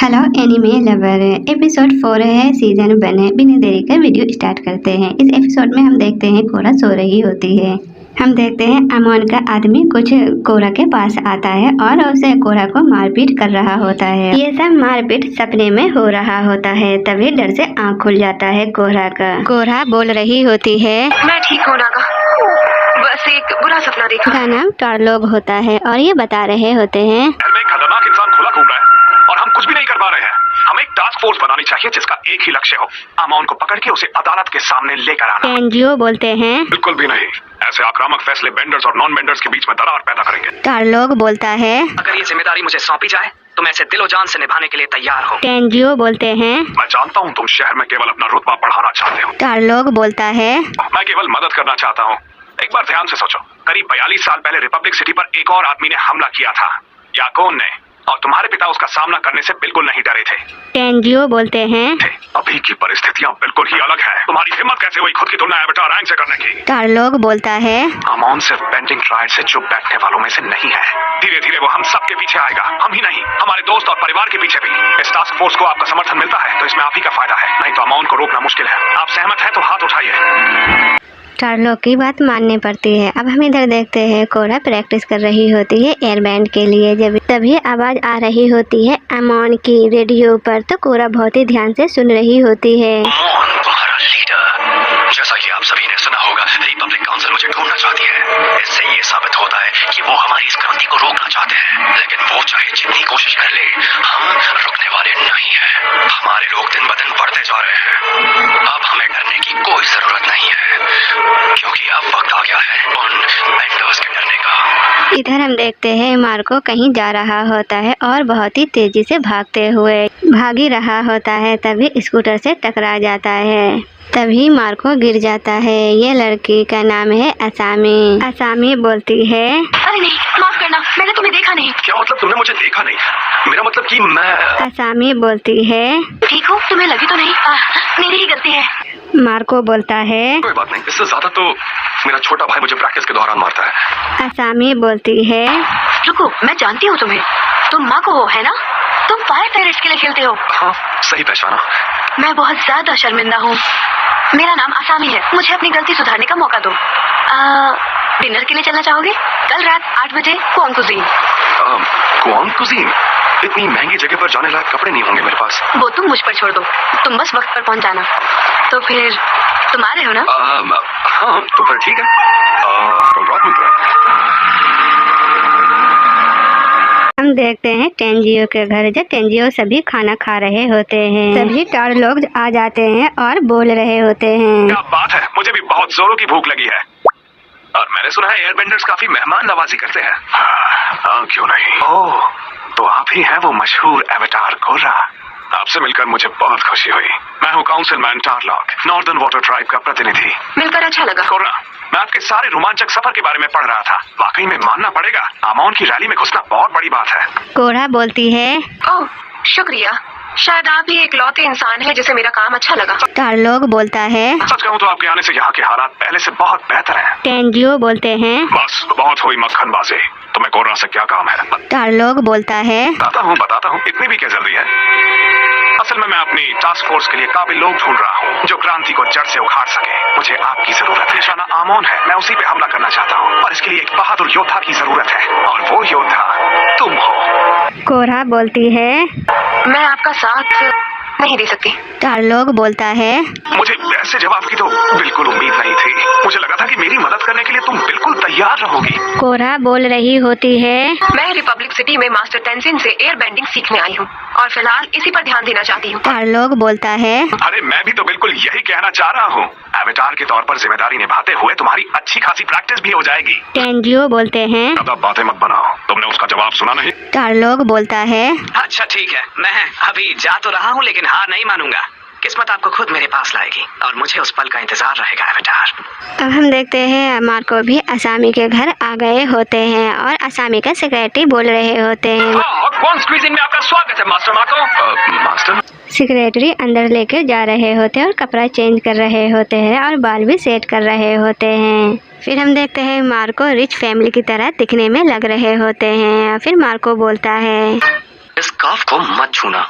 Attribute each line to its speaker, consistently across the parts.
Speaker 1: Hello anime lover, episode 4 है, season 1 है। बिना देरी कर वीडियो स्टार्ट करते हैं। इस एपिसोड में हम देखते हैं कोरा सो रही होती है। हम देखते हैं अमोन का आदमी कुछ कोरा के पास आता है और उसे कोरा को मारपीट कर रहा होता है। ये सब मारपीट सपने में हो रहा होता है। तभी डर से आँख खुल जाता है कोरा का। कोरा बोल रही होती है,
Speaker 2: मैं ठीक हूँ नागा, बस एक बुरा सपना देखा।
Speaker 1: का नाम टारलोग होता है और ये बता रहे होते हैं
Speaker 3: खतरनाक इंसान खुला घूम रहा है और हम कुछ भी नहीं कर पा रहे हैं। हमें एक टास्क फोर्स बनानी चाहिए जिसका एक ही लक्ष्य हो, अमोन को पकड़ के उसे अदालत के सामने लेकर आना।
Speaker 1: टेंजियो बोलते हैं,
Speaker 3: बिल्कुल भी नहीं, ऐसे आक्रामक फैसले बेंडर्स और नॉन बेंडर्स के बीच में दरार पैदा करेंगे।
Speaker 1: टारलोग बोलता है,
Speaker 2: अगर ये जिम्मेदारी मुझे सौंपी जाए तो मैं इसे दिलो जान से निभाने के लिए तैयार हूँ।
Speaker 1: टेंजियो बोलते हैं,
Speaker 3: मैं जानता हूँ तुम शहर में केवल अपना रुतबा बढ़ाना चाहते हो।
Speaker 1: टारलोग बोलता है,
Speaker 3: मैं केवल मदद करना चाहता हूँ। एक बार ध्यान से सोचो, करीब 42 साल पहले रिपब्लिक सिटी पर एक और आदमी ने हमला किया था, याकोन ने, और तुम्हारे पिता उसका सामना करने से बिल्कुल नहीं डरे थे।
Speaker 1: टेंजियो बोलते हैं,
Speaker 3: अभी की परिस्थितियाँ बिल्कुल ही अलग हैं। तुम्हारी हिम्मत कैसे हुई खुद की तुलना एवेटार रैंक से करने की?
Speaker 1: टारलोग बोलता है,
Speaker 3: अमोन सिर्फ बेंडिंग ट्रायल से चुप बैठने वालों में से नहीं है। धीरे धीरे वो हम सबके पीछे आएगा, हम ही नहीं, हमारे दोस्त और परिवार के पीछे भी। इस टास्क फोर्स को आपका समर्थन मिलता है तो इसमें आप ही का फायदा है, नहीं तो अमोन को रोकना मुश्किल है। आप सहमत हैं तो हाथ उठाइए।
Speaker 1: टारलोग की बात माननी पड़ती है। अब हम इधर देखते हैं कोरा प्रैक्टिस कर रही होती है एयरबैंड के लिए। जब तभी आवाज आ रही होती है अमोन की रेडियो पर, तो कोरा बहुत ही ध्यान से सुन रही होती है।
Speaker 3: अमोन तुम्हारा लीडर, जैसा कि आप सभी ने सुना होगा, रिपब्लिक काउंसिल मुझे ढूंढना चाहती है। इससे ये साबित होता है कि वो हमारी इस क्रांति को रोकना चाहते हैं, लेकिन वो चाहे जितनी कोशिश कर ले, हम रुकने वाले नहीं हैं। हमारे लोग दिन ब दिन बढ़ते जा रहे हैं। अब हमें डरने की कोई जरूरत नहीं है, क्योंकि अब वक्त आ गया है उन बेंडर्स के डरने का।
Speaker 1: इधर हम देखते हैं मार्को कहीं जा रहा होता है और बहुत ही तेजी से भागते हुए भाग ही रहा होता है। तभी स्कूटर से टकरा जाता है। तभी मार्को गिर जाता है। ये लड़की का नाम है असामी। असामी बोलती है,
Speaker 2: अरे नहीं, माफ करना, मैंने तुम्हें देखा नहीं।
Speaker 3: क्या मतलब तुमने मुझे देखा नहीं? मेरा मतलब कि मैं...
Speaker 1: असामी बोलती है,
Speaker 2: ठीक हो, तुम्हें लगी तो नहीं? मेरी ही गलती है।
Speaker 1: मार्को बोलता है,
Speaker 3: कोई बात नहीं, इससे ज्यादा तो मेरा छोटा भाई मुझे प्रैक्टिस के दौरान मारता है।
Speaker 1: असामी बोलती है,
Speaker 2: रुको, मैं जानती हूँ तुम्हें, तुम माँ को हो, है ना? तुम फायर टेररिस्ट के लिए खेलते हो।
Speaker 3: हाँ, सही पहचाना।
Speaker 2: मैं बहुत ज्यादा शर्मिंदा हूँ। मेरा नाम असामी है, मुझे अपनी गलती सुधारने का मौका दो। डिनर के लिए चलना चाहोगे? कल रात 8 बजे क्वांग कुजीन।
Speaker 3: Quang cuisine? इतनी महंगी जगह पर जाने लायक कपड़े नहीं होंगे मेरे पास।
Speaker 2: वो तुम मुझ पर छोड़ दो, तुम बस वक्त पर पहुंच जाना। तो फिर तुम आ रहे हो ना?
Speaker 3: हाँ, तो फिर ठीक है, कल रात मिलते हैं।
Speaker 1: हम देखते हैं टेंजियो के घर। जब टेंजियो सभी खाना खा रहे होते हैं, सभी टारलोग आ जाते हैं और बोल रहे होते हैं,
Speaker 3: क्या बात है, मुझे भी बहुत जोरों की भूख लगी है और मैंने सुना है एयरबेंडर्स काफी मेहमान नवाजी करते हैं। हाँ, क्यों नहीं। ओह, तो आप ही हैं वो मशहूर एवेटार कोरा। आपसे मिलकर मुझे बहुत खुशी हुई। मैं हूँ काउंसिलमैन टारलॉग, नॉर्दर्न वाटर ट्राइब का प्रतिनिधि।
Speaker 2: मिलकर अच्छा लगा।
Speaker 3: कोरा, मैं आपके सारे रोमांचक सफर के बारे में पढ़ रहा था। वाकई में मानना पड़ेगा, अमोन की रैली में घुसना बहुत बड़ी बात है।
Speaker 1: कोरा बोलती है,
Speaker 2: ओह, शुक्रिया। शायद आप ही एक लौते इंसान है जिसे मेरा काम अच्छा लगा।
Speaker 1: टारलोग बोलता है,
Speaker 3: सच कहूँ तो आपके आने से यहाँ के हालात पहले से बहुत बेहतर हैं।
Speaker 1: टेंजियो बोलते हैं,
Speaker 3: बस बहुत हुई मक्खनबाजी, तुम्हें कोरा से क्या काम है?
Speaker 1: टारलोग बोलता है,
Speaker 3: बताता हूँ, इतनी भी क्या जल्दी है? असल में मैं अपनी टास्क फोर्स के लिए काबिल लोग ढूंढ रहा हूँ जो क्रांति को जड़ से उखाड़ सके। मुझे आपकी जरूरत है। निशाना अमोन है, मैं उसी पे हमला करना चाहता हूँ और इसके लिए एक बहादुर योद्धा की जरूरत है और वो योद्धा तुम हो।
Speaker 1: कोरा बोलती है,
Speaker 2: मैं आपका साथ नहीं दे सकती।
Speaker 1: टारलोग बोलता है,
Speaker 3: मुझे ऐसे जवाब की तो बिल्कुल उम्मीद नहीं थी। मुझे लगा था कि मेरी मदद करने के लिए तुम बिल्कुल तैयार रहोगी।
Speaker 1: कोरा बोल रही होती है,
Speaker 2: मैं रिपब्लिक सिटी में मास्टर टेंजिन से एयर बेंडिंग सीखने आई हूँ और फिलहाल इसी पर ध्यान देना चाहती हूँ।
Speaker 1: टारलोग बोलता है,
Speaker 3: अरे मैं भी तो बिल्कुल यही कहना चाह रहा हूँ। एवेटार के तौर पर जिम्मेदारी निभाते हुए तुम्हारी अच्छी खासी प्रैक्टिस भी हो जाएगी।
Speaker 1: टेंजियो बोलते हैं,
Speaker 3: ज्यादा बातें मत बनाओ, तुमने उसका जवाब सुना नहीं?
Speaker 1: टारलोग बोलता है,
Speaker 4: अच्छा ठीक है, मैं अभी जा तो रहा हूँ लेकिन हार नहीं मानूंगा। किस्मत आपको खुद मेरे पास लाएगी और मुझे उस पल का इंतजार रहेगा एवेटार।
Speaker 1: अब हम देखते हैं मार्को भी असामी के घर आ गए होते हैं और असामी का सेक्रेटरी बोल रहे होते हैं,
Speaker 3: क्वांग कुजीन में आपका स्वागत है मास्टर मार्को। मास्टर?
Speaker 1: सेक्रेटरी अंदर लेकर जा रहे होते हैं और कपड़ा चेंज कर रहे होते हैं और बाल भी सेट कर रहे होते हैं। फिर हम देखते हैं मार्को रिच फैमिली की तरह दिखने में लग रहे होते हैं। फिर मार्को बोलता है,
Speaker 4: इस कफ को मत छूना,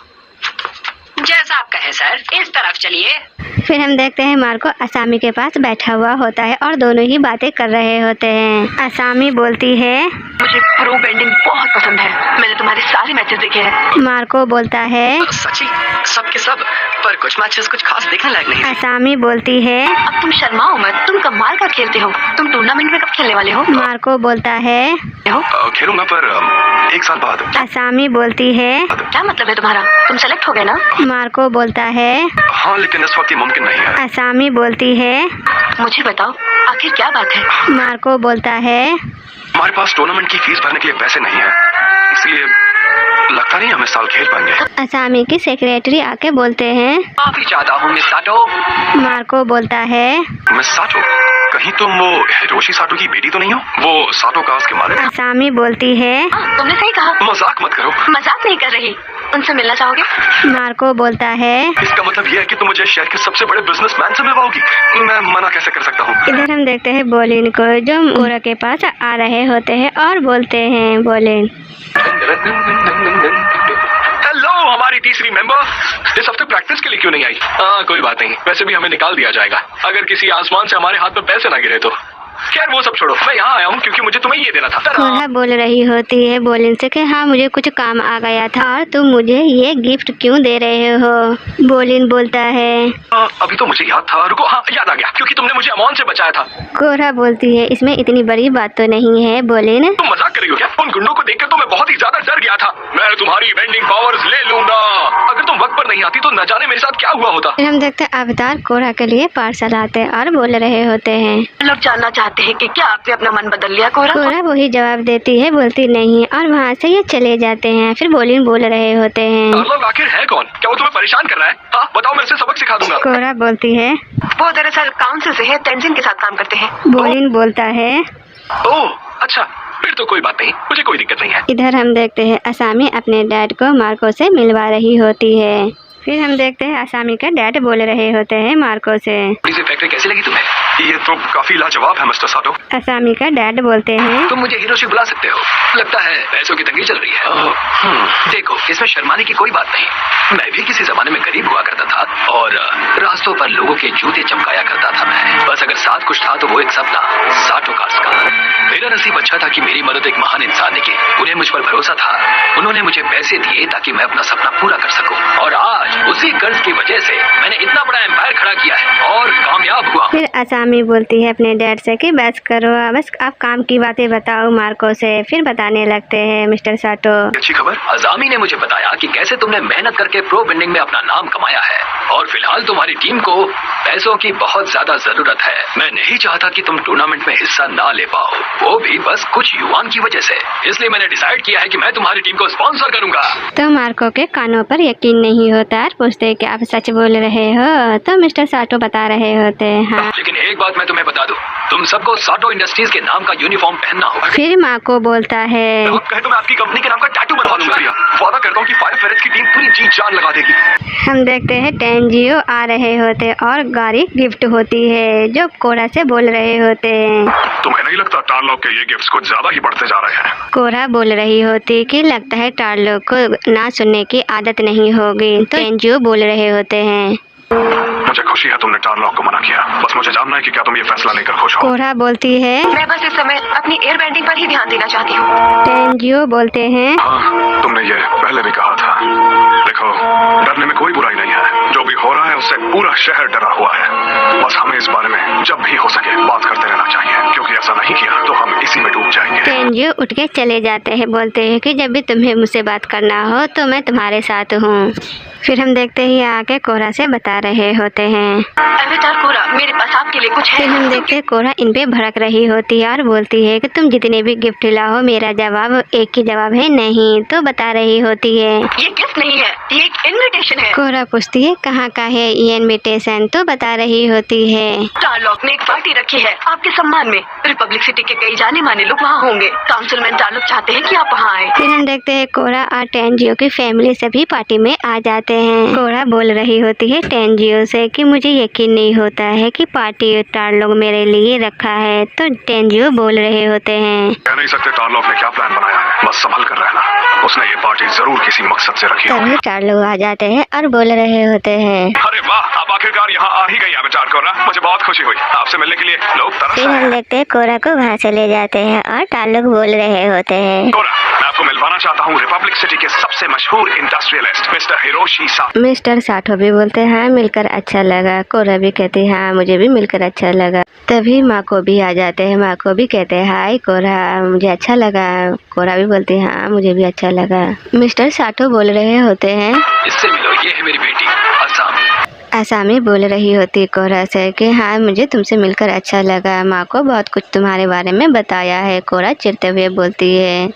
Speaker 4: सर, इस तरफ चलिए।
Speaker 1: फिर हम देखते हैं मार्को असामी के पास बैठा हुआ होता है और दोनों ही बातें कर रहे होते हैं। असामी बोलती है,
Speaker 2: मुझे प्रो बेंडिंग बहुत पसंद है, मैंने तुम्हारे सारे मैचेस देखे हैं।
Speaker 1: मार्को बोलता है,
Speaker 4: सच्ची? सब के सब? पर कुछ मैचेस कुछ खास देखने लायक नहीं थे।
Speaker 1: असामी बोलती है,
Speaker 2: अब तुम शर्माओ मत, तुम कमाल का खेलते हो। तुम टूर्नामेंट में कब खेलने वाले हो?
Speaker 1: मार्को बोलता है,
Speaker 3: खेलूंगा पर 1 साल बाद।
Speaker 1: असामी बोलती है,
Speaker 2: क्या मतलब है तुम्हारा? तुम सेलेक्ट हो गए ना?
Speaker 1: मार्को बोलता है,
Speaker 3: हाँ, लेकिन इस वक्त ये मुमकिन नहीं है।
Speaker 1: असामी बोलती है,
Speaker 2: मुझे बताओ आखिर क्या बात है?
Speaker 1: मार्को बोलता है,
Speaker 3: हमारे पास टूर्नामेंट की फीस भरने के लिए पैसे नहीं है, इसलिए लगता नहीं हम इस साल खेल पाएंगे।
Speaker 1: असामी की सेक्रेटरी आके बोलते हैं,
Speaker 4: काफी चाहता हूँ मिस साटो।
Speaker 1: मार्को बोलता है,
Speaker 3: मिस साटो, कहीं तुम वो हिरोशी साटो की बेटी तो नहीं हो? वो साटो कास्ट के मालिक।
Speaker 1: असामी बोलती है,
Speaker 2: हाँ, तुमने सही कहा।
Speaker 3: मजाक मत करो।
Speaker 2: मजाक नहीं कर रही। उनसे मिलना चाहोगे?
Speaker 1: मार्को बोलता है,
Speaker 3: इसका मतलब ये है कि तुम मुझे शहर के सबसे बड़े बिजनेसमैन से मिलवाओगी? मैं मना कैसे कर सकता हूँ?
Speaker 1: इधर हम देखते हैं बोलिन को जो कोरा के पास आ रहे होते हैं और बोलते हैं, बोलिन
Speaker 3: हेलो हमारी तीसरी मेंबर, इस हफ्ते प्रैक्टिस के लिए क्यों नहीं आई? हाँ कोई बात नहीं, वैसे भी हमें निकाल दिया जाएगा अगर किसी आसमान से हमारे हाथ में पैसे ना गिरे तो। खैर वो सब छोड़ो, मैं यहाँ आया हूँ क्योंकि मुझे तुम्हें ये देना था।
Speaker 1: कोरा बोल रही होती है बोलिन से कि हाँ मुझे कुछ काम आ गया था और तुम मुझे ये गिफ्ट क्यों दे रहे हो? बोलिन बोलता है,
Speaker 3: अभी तो मुझे याद था, रुको, हाँ याद आ गया, क्योंकि तुमने मुझे अमौन से बचाया था।
Speaker 1: कोरा बोलती है, इसमें इतनी बड़ी बात तो नहीं है बोलिन।
Speaker 3: तुम मजाक कर रही हो क्या? उन गुंडों को देखकर तो मैं बहुत ही ज्यादा डर गया था। मैं तुम्हारी बेंडिंग पावर्स ले लूंगा। अगर तुम वक्त पर नहीं आती तो न जाने मेरे साथ क्या हुआ होता।
Speaker 1: फिर हम देखते हैं अवतार कोरा के लिए पार्सल आते हैं और बोल रहे होते हैं,
Speaker 2: लोग जानना चाहते हैं कि क्या आपने अपना मन बदल लिया कोरा?
Speaker 1: कोरा वही जवाब देती है, बोलती नहीं, और वहाँ से ये चले जाते हैं। फिर बोलिन बोल रहे होते हैं,
Speaker 3: लोग आखिर है कौन? क्या वो तुम्हें परेशान कर रहा है? हाँ बताओ, मैं इसे सबक सिखा दूंगा।
Speaker 1: कोरा बोलती है,
Speaker 2: वो दरअसल काउंसिल से है, तेंजिन के साथ काम करते हैं।
Speaker 1: बोलिन बोलता है,
Speaker 3: ओह अच्छा, फिर तो कोई बात नहीं, मुझे कोई दिक्कत नहीं है।
Speaker 1: इधर हम देखते हैं असामी अपने डैड को मार्को से मिलवा रही होती है। फिर हम देखते हैं असामी का डैड बोल रहे होते हैं मार्को से,
Speaker 3: इसे फैक्ट्री कैसी लगी तुम्हें? ये तो काफी लाजवाब है मिस्टर साटो।
Speaker 1: असामी का डैड बोलते हैं,
Speaker 3: तुम मुझे हिरोशी बुला सकते हो। लगता है पैसों की तंगी चल रही है। देखो इसमें शर्माने की कोई बात नहीं, मैं भी किसी जमाने में गरीब हुआ करता था और रास्तों पर लोगों के जूते चमकाया करता था मैं। बस अगर साथ कुछ था तो वो एक सपना, साटो कार्स का। मेरा नसीब अच्छा था कि मेरी मदद एक महान इंसान ने की। उन्हें मुझ पर भरोसा था, उन्होंने मुझे पैसे दिए ताकि मैं अपना सपना पूरा कर सकूं। और आज उसी कर्ज की वजह से मैंने इतना बड़ा एम्पायर खड़ा किया है और कामयाब हुआ।
Speaker 1: फिर असामी बोलती है अपने डैड से कि बस करो, बस आप काम की बातें बताओ मार्को से। फिर बताने लगते हैं मिस्टर साटो।
Speaker 3: अच्छी खबर, अजामी ने मुझे बताया कि कैसे तुमने मेहनत करके प्रो बेंडिंग में अपना नाम कमाया है और फिलहाल तुम्हारी टीम को पैसों की बहुत ज्यादा जरूरत है। मैं नहीं चाहता कि तुम टूर्नामेंट में हिस्सा ना ले पाओ, वो भी बस कुछ युवान की वजह से। इसलिए मैंने डिसाइड किया है कि मैं तुम्हारी टीम को स्पॉन्सर करूंगा।
Speaker 1: तो मार्को के कानों पर यकीन नहीं होता और पूछते कि आप सच बोल रहे हो? तो मिस्टर साटो बता रहे होते हैं, हाँ।
Speaker 3: लेकिन एक बात मैं तुम्हें बता दूं, तुम सबको साटो इंडस्ट्रीज के नाम का यूनिफॉर्म पहनना होगा।
Speaker 1: फिर मार्को बोलता है,
Speaker 3: कहे तो मैं आपकी कंपनी के नाम का टैटू बनवा दूंगा। वादा करता हूँ कि फायर फेरेट्स की टीम पूरी जी जान लगा देगी।
Speaker 1: हम देखते हैं टेंजियो आ रहे होते और गाड़ी गिफ्ट होती है जो कोरा से बोल रहे होते हैं।
Speaker 3: तुम्हें नहीं लगता टार्लॉक के ये गिफ्ट्स कुछ ज्यादा ही बढ़ते जा रहे हैं?
Speaker 1: कोरा बोल रही होती कि लगता है टार्लॉक को ना सुनने की आदत नहीं होगी। तो टेंजियो बोल रहे होते हैं,
Speaker 3: मुझे खुशी है तुमने टार्लॉक को मना किया। बस मुझे जानना है कि क्या तुम ये फैसला लेकर खुश हो?
Speaker 1: कोरा बोलती है,
Speaker 2: मैं बस इस समय अपनी एयर बैंडिंग पर ही ध्यान देना चाहती हूँ।
Speaker 1: टेंजियो बोलते हैं,
Speaker 3: हाँ, तुमने ये पहले भी कहा था। देखो, डरने में कोई बुराई नहीं है। जो भी हो रहा है उससे पूरा शहर डरा हुआ है। बस हमें इस बारे में जब भी हो सके बात करते रहना चाहिए, क्योंकि ऐसा नहीं किया तो हम इसी में डूब जाएंगे।
Speaker 1: टेंजियो उठ के चले जाते हैं, बोलते हैं कि जब भी तुम्हें मुझसे बात करना हो तो मैं तुम्हारे साथ हूँ। फिर हम देखते ही आके कोरा से बता रहे होते हैं,
Speaker 2: अवतार कोरा, मेरे पास आपके लिए कुछ है।
Speaker 1: फिर हम देखते हैं कोरा इन पे भड़क रही होती है और बोलती है कि तुम जितने भी गिफ्ट लाओ मेरा जवाब एक ही जवाब है नहीं। तो बता रही होती है,
Speaker 2: ये गिफ्ट नहीं है, ये एक इनविटेशन है।
Speaker 1: कोरा पूछती है कहाँ का है ये इनविटेशन? तो बता रही होती है,
Speaker 2: टार्लॉक ने एक पार्टी रखी है आपके सम्मान में। रिपब्लिक सिटी के कई जाने माने लोग वहाँ होंगे। काउंसिलमैन टार्लॉक चाहते हैं कि आप वहाँ आए।
Speaker 1: फिर हम देखते हैं कोरा और टेंजियो की फैमिली सभी पार्टी में आ जाते हैं। कोरा बोल रही होती है टेंजियो से कि मुझे यकीन नहीं होता है कि पार्टी टारलोग मेरे लिए रखा है। तो टेंजियो बोल रहे होते हैं,
Speaker 3: कह नहीं सकते टारलोग ने क्या प्लान बनाया है, बस संभल कर रहना। उसने ये पार्टी जरूर किसी मकसद से रखी है।
Speaker 1: तभी टारलोग आ जाते हैं और बोल रहे होते हैं,
Speaker 3: अरे वाह, आप आखिरकार यहाँ आ ही गई एवेटार कोरा, मुझे बहुत खुशी हुई। आपसे मिलने के लिए लोग तरस
Speaker 1: फिर
Speaker 3: रहे
Speaker 1: हम
Speaker 3: हैं।
Speaker 1: देखते हैं कोरा को वहाँ से ले जाते हैं और टारलोग बोल रहे होते हैं,
Speaker 3: कोरा, मैं आपको मिलवाना चाहता हूँ रिपब्लिक सिटी के सबसे मशहूर इंडस्ट्रियलिस्ट मिस्टर हिरोशी साटो।
Speaker 1: मिस्टर साठो भी बोलते हैं हाँ मिलकर अच्छा लगा। कोरा भी कहती है हाँ मुझे भी मिलकर अच्छा लगा। तभी माको भी आ जाते हैं। माको भी कहते हैं हाय कोरा, मुझे अच्छा लगा। कोरा भी बोलती है हाँ मुझे भी अच्छा लगा। मिस्टर साठो बोल रहे होते हैं,
Speaker 3: इससे मिलो, ये है मेरी बेटी असामी।
Speaker 1: आसामी बोल रही होती कोरा से कि हाँ मुझे तुमसे मिलकर अच्छा लगा। माँ को बहुत कुछ तुम्हारे बारे में बताया है। कोरा चिढ़ते हुए बोलती है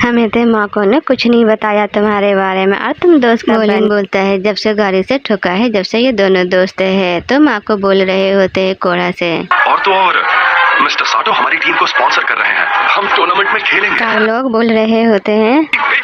Speaker 1: हमें तो माँ को ने कुछ नहीं बताया तुम्हारे बारे में और तुम दोस्त का बहन बोलता है जब से गाड़ी से ठुका है जब से ये दोनों दोस्त है। तो माँ को बोल रहे होते हैं कोरा से,
Speaker 3: और तो और मिस्टर साटो हमारी टीम को स्पॉन्सर कर रहे हैं, हम टूर्नामेंट में खेलेंगे।
Speaker 1: चार लोग बोल रहे होते हैं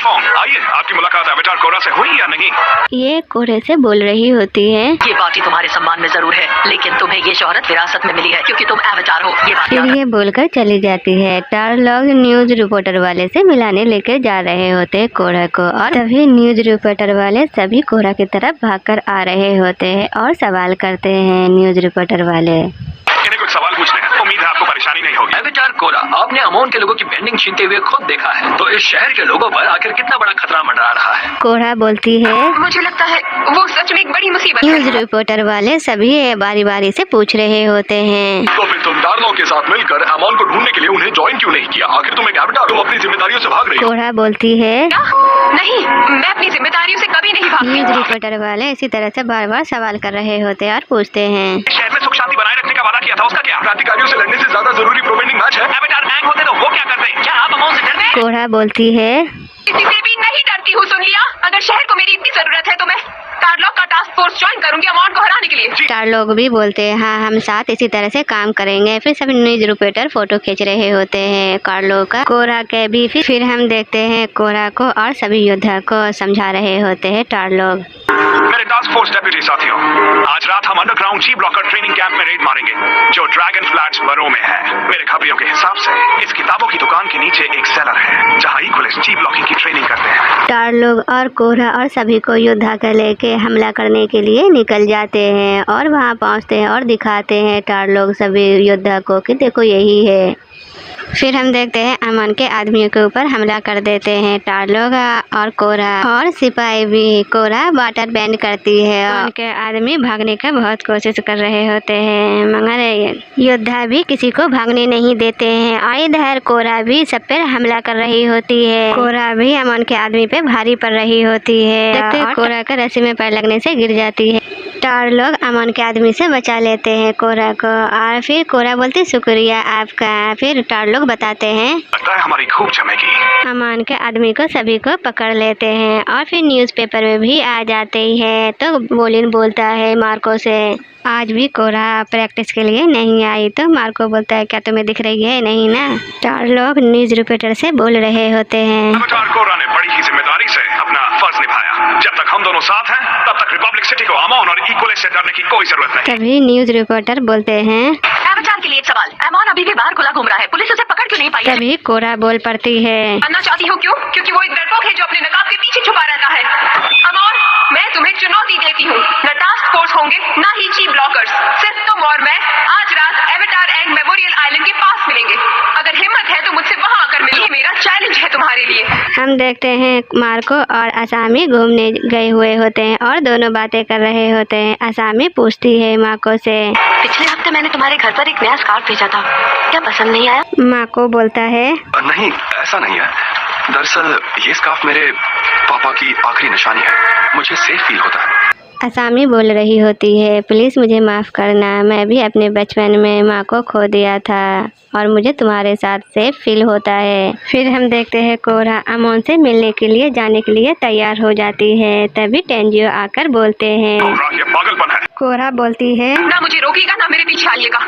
Speaker 3: आइए, आपकी मुलाकात एवेटार कोरा से हुई या नहीं?
Speaker 1: ये कोरे से बोल रही होती है,
Speaker 2: ये पार्टी तुम्हारे सम्मान में जरूर है, लेकिन तुम्हें ये शोहरत विरासत में मिली है क्योंकि तुम एवेटार हो। ये बात
Speaker 1: फिर
Speaker 2: याद
Speaker 1: ये बोलकर चली जाती है। चार लोग न्यूज रिपोर्टर वाले से मिलाने लेकर जा रहे होते हैं कोरा को और तभी न्यूज रिपोर्टर वाले सभी कोरा की तरफ भागकर आ रहे होते हैं और सवाल करते हैं न्यूज रिपोर्टर वाले।
Speaker 3: इन्हें कुछ सवाल पूछने हैं, उम्मीद है आपको परेशानी नहीं होगी।
Speaker 4: एवेटार कोरा, आपने अमोन के लोगों की पेंडिंग छीनते हुए खुद देखा है, तो इस शहर के लोगों पर आखिर कितना बड़ा खतरा मंडरा रहा है?
Speaker 1: कोरा बोलती है
Speaker 2: मुझे लगता है वो सच में एक बड़ी मुसीबत
Speaker 1: न्यूज रिपोर्टर वाले सभी बारी बारी से पूछ रहे होते हैं,
Speaker 3: तो फिर तुम टारलोग के साथ मिलकर अमोन को ढूंढने के लिए उन्हें ज्वाइन क्यों नहीं किया? आखिर तुम एक एवेटार हो, अपनी जिम्मेदारियों से भाग रही हो।
Speaker 1: कोरा बोलती है
Speaker 2: नहीं, मैं अपनी जिम्मेदारियों से कभी नहीं भागती।
Speaker 1: न्यूज रिपोर्टर वाले इसी तरह से बार बार सवाल कर रहे होते हैं और पूछते हैं
Speaker 3: शहर में सुख शांति बनाए रखने का वादा किया था, उसका क्या? क्रांतिकारियों से लड़ने से ज्यादा जरूरी प्रोपेंडिंग मैच है। एवेटार गैंग होते तो वो क्या करते? क्या आप अमोन से डरते?
Speaker 1: कोरा बोलती है
Speaker 2: किसी से भी नहीं डरती हूँ, सुन लिया? अगर शहर को मेरी इतनी जरूरत है तो मैं टारलोग का टास्क फोर्स ज्वाइन करूंगी अमोन को हराने के लिए।
Speaker 1: चार लोग भी बोलते हैं हाँ हम साथ इसी तरह से काम करेंगे। फिर सभी न्यूज रिपोर्टर फोटो खींच रहे होते हैं कार्लो का, कोरा के भी। फिर हम देखते हैं कोरा को और सभी योद्धा को समझा रहे होते हैं टार लोग।
Speaker 3: मेरे टास्क फोर्स डेप्यूटी साथियों, आज रात हम अंडरग्राउंड जी ब्लॉकर ट्रेनिंग कैंप में रेड मारेंगे जो ड्रैगन फ्लैट्स बरो में है। मेरे खबरियों के हिसाब से इस किताबों की दुकान के नीचे एक सेलर है जहां इक्वलिस्ट जी ब्लॉकिंग की ट्रेनिंग करते हैं।
Speaker 1: टार लोग और कोरा और सभी को योद्धा का लेके हमला करने के लिए निकल जाते हैं और वहां पहुंचते हैं और दिखाते हैं टार लोग सभी योद्धा को कि देखो यही है। फिर हम देखते हैं अमन के आदमियों के ऊपर हमला कर देते हैं टार लोग और कोरा और सिपाही भी। कोरा वाटर बैंड करती है और उनके आदमी भागने का बहुत कोशिश कर रहे होते हैं मगर योद्धा भी किसी को भागने नहीं देते हैं और इधर कोरा भी सब पर हमला कर रही होती है। कोरा भी अमन के आदमी पे भारी पड़ रही होती है। देखते हैं कोरा का रस्सी में पैर लगने से गिर जाती है। टार लोग अमन के आदमी से बचा लेते हैं कोरा को और फिर कोरा बोलती शुक्रिया आपका। फिर टार लोग बताते हैं
Speaker 3: लगता है हमारी खूब जमेगी।
Speaker 1: अमन के आदमी को सभी को पकड़ लेते हैं और फिर न्यूज़पेपर में भी आ जाते ही है। तो बोलिन बोलता है मार्को से आज भी कोरा प्रैक्टिस के लिए नहीं आई। तो मार्को बोलता है क्या तुम्हें दिख रही है? नहीं ना। चार लोग न्यूज रिपोर्टर से बोल रहे होते हैं
Speaker 3: एवेटार कोरा ने बड़ी ही जिम्मेदारी से अपना फर्ज निभाया। जब तक हम दोनों साथ हैं तब तक रिपब्लिक सिटी को अमोन और इक्वलिस्ट से डरने की कोई जरूरत नहीं।
Speaker 1: तभी न्यूज रिपोर्टर बोलते हैं
Speaker 2: एवेटार के लिए एक सवाल, अमोन अभी भी बाहर खुला घूम रहा है, पुलिस उसे पकड़ क्यों नहीं पाई है?
Speaker 1: तभी कोरा बोल पड़ती है
Speaker 2: जानना चाहती हूँ क्यों? क्योंकि वो एक डरपोक है जो अपने नकाब के पीछे छुपा रहता है। अमोन, मैं तुम्हें चुनौती देती हूँ, न टास्क फोर्स होंगे न ही चीफ ब्लॉकर्स, सिर्फ तुम और मैं आज रात एवेटार एंड मेमोरियल आइलैंड के पास मिलेंगे। अगर हिम्मत है तो मुझसे वहाँ आकर मिलिए, मेरा चैलेंज है तुम्हारे लिए।
Speaker 1: हम देखते हैं मार्को और असामी घूमने गए हुए होते हैं और दोनों बातें कर रहे होते हैं। असामी पूछती है मार्को से
Speaker 2: पिछले हफ्ते मैंने तुम्हारे घर पर एक नया स्कार्फ भेजा था, क्या पसंद नहीं आया?
Speaker 1: मार्को बोलता है
Speaker 3: नहीं, ऐसा नहीं है। दरअसल ये स्कार्फ मेरे पापा की आखिरी निशानी है, मुझे सेफ फील होता है।
Speaker 1: असामी बोल रही होती है प्लीज़ मुझे माफ़ करना, मैं भी अपने बचपन में माँ को खो दिया था और मुझे तुम्हारे साथ सेफ फील होता है। फिर हम देखते हैं कोरा अमोन से मिलने के लिए जाने के लिए तैयार हो जाती है। तभी टेंजियो आकर बोलते हैं
Speaker 3: ये पागलपन है।
Speaker 1: कोरा बोलती है
Speaker 2: ना मुझे रोकेगा ना मेरे पीछे आइएगा,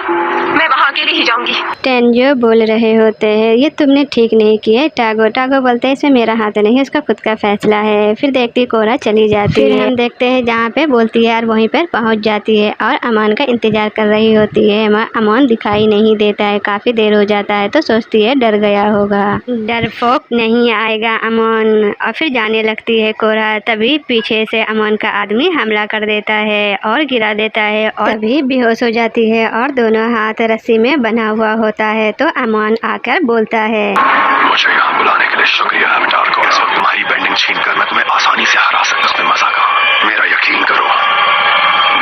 Speaker 2: मैं वहाँ अकेले ही जाऊंगी।
Speaker 1: टेंजियो बोल रहे होते हैं ये तुमने ठीक नहीं किया। टागो टागो बोलते हैं इसमें मेरा हाथ नहीं है, उसका खुद का फैसला है। फिर देखती कोरा चली जाती है। हम देखते हैं जहाँ पे बोलती है और वहीं पर पहुँच जाती है और अमन का इंतजार कर रही होती है। अमन दिखाई नहीं देता है, काफ़ी देर हो जाता है तो सोचती है डर गया होगा, डरपोक नहीं आएगा अमन। और फिर जाने लगती है कोरा, तभी पीछे से अमन का आदमी हमला कर देता है और गिरा देता है और तभी बेहोश हो जाती है और दोनों हाथ रस्सी में बना हुआ होता है। तो अमन आकर बोलता है
Speaker 3: मुझे यहाँ बुलाने के लिए शुक्रिया अवतार को। इस वक्त तुम्हारी पेंडिंग छीनकर मैं तुम्हें आसानी से हरा सकता, उसमें मजा कहाँ। मेरा यकीन करो,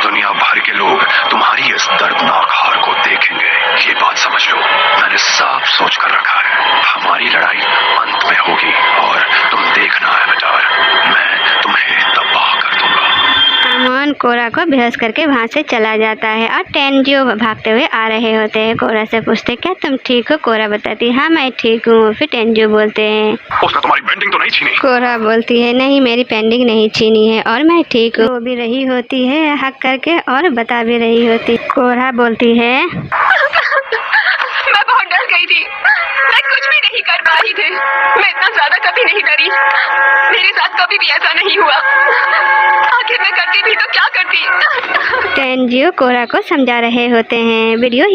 Speaker 3: दुनिया भर के लोग तुम्हारी इस दर्दनाक हार को देखेंगे। ये बात समझ लो, मैंने साफ सोच कर रखा है, हमारी लड़ाई अंत में होगी और तुम देखना अवतार, मैं तुम्हें तबाह कर दूंगा।
Speaker 1: अमन कोरा को बेहोश करके वहाँ से चला जाता है और टेंजियो भागते हुए आ रहे होते हैं। कोरा से पूछते क्या तुम ठीक हो? कोरा बताती हाँ मैं ठीक हूँ। फिर टेंजियो बोलते हैं
Speaker 3: उसने तुम्हारी पेंडिंग तो नहीं छीनी?
Speaker 1: कोरा बोलती है नहीं मेरी पेंडिंग नहीं छीनी है और मैं ठीक हूँ। वो भी रही होती है हक करके और बता भी रही होती। कोरा बोलती है
Speaker 2: मैं बहुत डर गई थी, मैं कुछ भी नहीं कर पा रही थी, मैं इतना ज्यादा कभी नहीं डरी, मेरे साथ कभी भी ऐसा नहीं हुआ। आखिर मैं करती भी तो क्या करती।
Speaker 1: टेंजियो कोरा को समझा रहे होते हैं। वीडियो